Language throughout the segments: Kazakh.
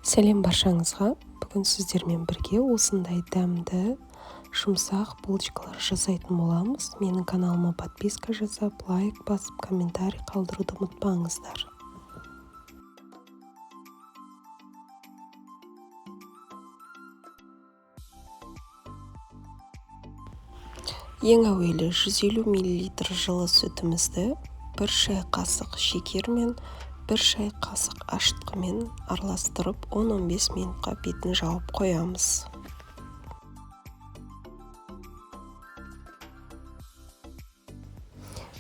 Сәлем баршаңызға. Бүгін сіздермен бірге осындай дәмді, жұмсақ булочкалар жасайтын боламыз. Менің каналыма подписка жасап, лайк басып, комментарий қалдыруды ұмытпаңыздар. Ең әуелі 150 мл жылы сүтімізді 1 шай қасық шекермен 1 шай қасық ашытқымен араластырып 10-15 минутқа бетін жауып қоямыз.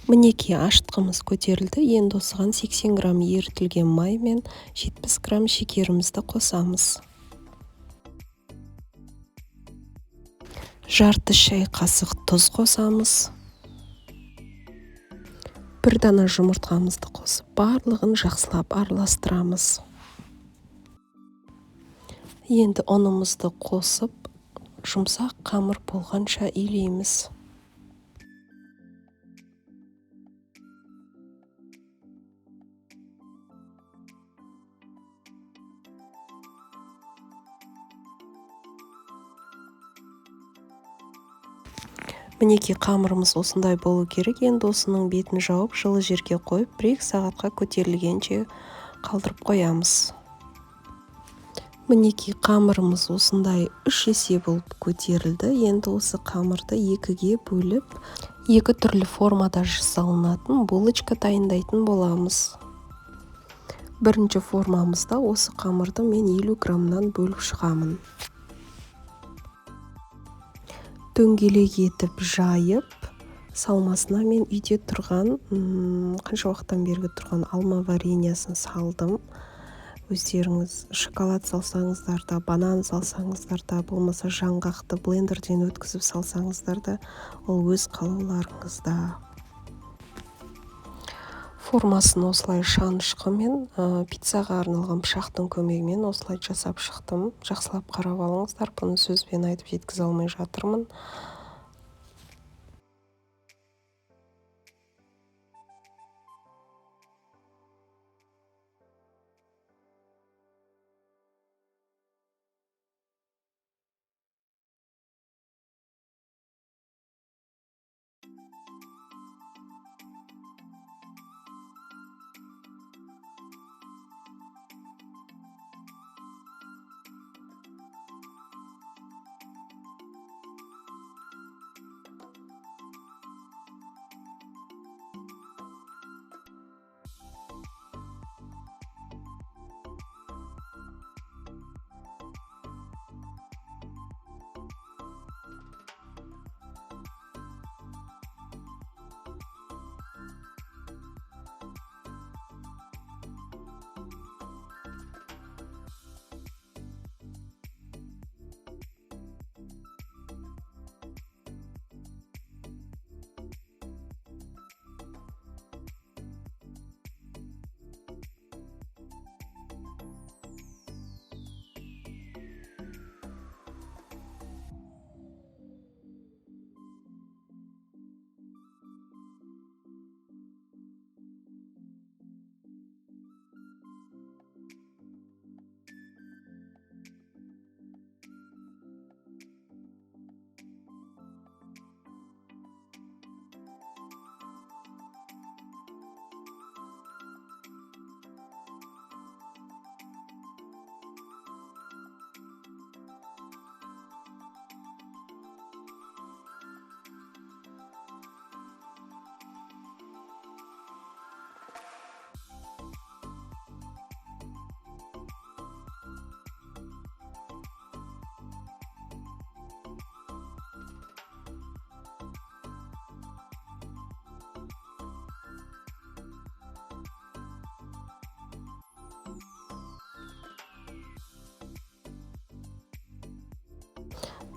Мінекей ашытқымыз көтерілді. Енді осыған 80 грамм ерітілген май мен 70 грамм шекерімізді қосамыз. Жарты шай қасық тұз қосамыз. 1 дана жұмыртқамызды қосып, барлығын жақсылап араластырамыз. Енді ұнымызды қосып, жұмсақ қамыр болғанша илейміз. Мінекей қамырымыз осындай болу керек. Енді осының бетін жауып, жылы жерге қойып, 1-2 сағатқа көтерілгенше қалдырып қоямыз. Мінекей қамырымыз осындай 3 есе болып көтерілді. Енді осы қамырды 2-ге бөліп, 2 түрлі формада жасалынатын булочка дайындайтын боламыз. Бірінші формамызда осы қамырды мен 50 граммнан бөліп шығамын. Дөңгелек етіп жайып, салмасына мен үйде тұрған, қанша уақыттан бергі тұрған алма вареньясын салдым. Өздеріңіз шоколад салсаңыздар да, банан салсаңыздар да, болмаса жаңғақты блендерден өткізіп салсаңыздар да, ол өз қалауларыңызда. Формасын осылай шанышқымен, пиццаға арналған пышақтың көмегімен осылай жасап шықтым. Жақсылап қарап алыңыздар, бұны сөзбен айтып жеткізе алмай жатырмын.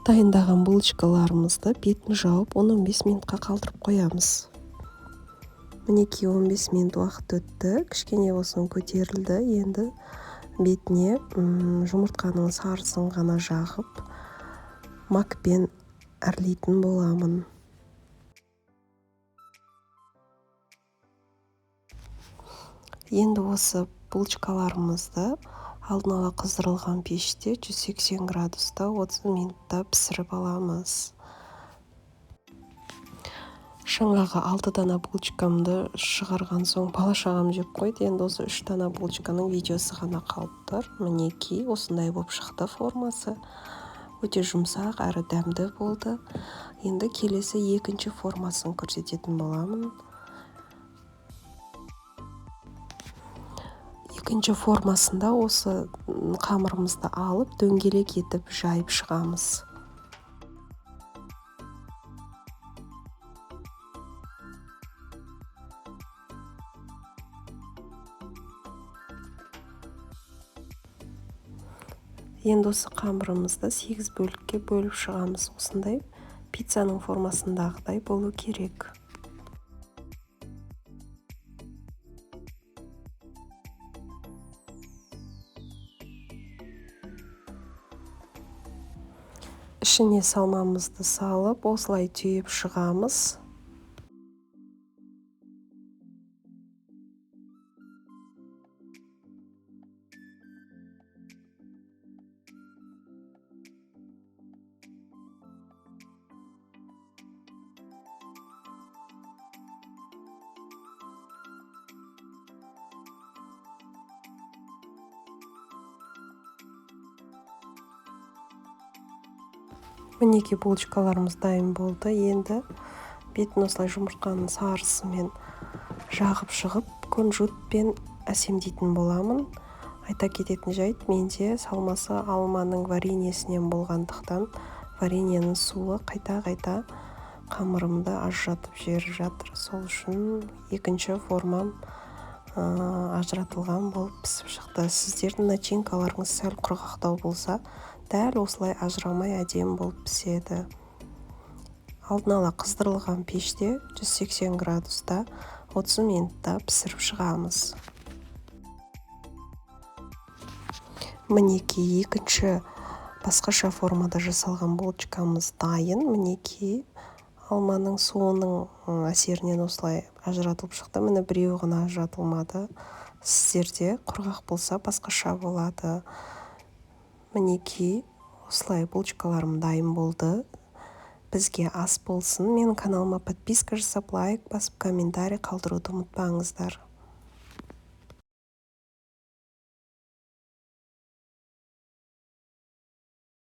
Дайындаған булочкаларымызды бетін жауып 10-15 минутқа қалдырып қоямыз. Мінекей 15 минут уақыт өтті, кішкене болсын көтерілді. Енді бетіне жұмыртқаның сарысын ғана жағып, макпен әрлейтін боламын. Енді осы булочкаларымызды Алдын ала қыздырылған пеште 180 градуста 30 минутта пісіріп аламыз. Жаңағы 6 дана булочкамды шығарған соң бала-шағам жеп қойды. Енді осы 3 дана булочканың видеосы ғана қалып тұр. Мінекей, осындай болып шықты формасы. Өте жұмсақ әрі дәмді болды. Енді келесі екінші формасын көрсететін боламын. Екінші формасында осы қамырымызды алып, дөңгелек етіп жайып шығамыз. Енді осы қамырымызды 8 бөлікке бөліп шығамыз. Осындай пиццаның формасындағыдай болу керек. Ішіне салмамызды салып, осылай түйіп шығамыз. Мінекей булочкаларымыз дайын болды. Енді бетін осылай жұмыртқаның сарысымен жағып шығып, кунжутпен әсемдейтін боламын. Айта кететін жайт, менде салмасы алманың вареньесінен болғандықтан, вареньенің суы қайта-қайта қамырымды ажыратып жіберіп жатыр. Сол үшін екінші формам ажыратылған болып пісіп шықты. Сіздердің начинкаларыңыз сәл құрғақтау болса, дәл осылай ажырамай әдемі болып піседі. Алдын ала қыздырылған пеште 180 градуста 30 минутта пісіріп шығамыз. Мінекей, екінші басқаша формада жасалған булочкамыз дайын. Мінекей, алманың суының әсерінен осылай ажыратылып шықты. Міне біреуі ғана ажыратылмады. Сіздерде құрғақ болса басқаша болады. Мінекей, осылай булочкаларым дайын болды. Бізге ас болсын. Менің каналыма подписка жасап, лайк басып, комментарий қалдыруды ұмытпаңыздар.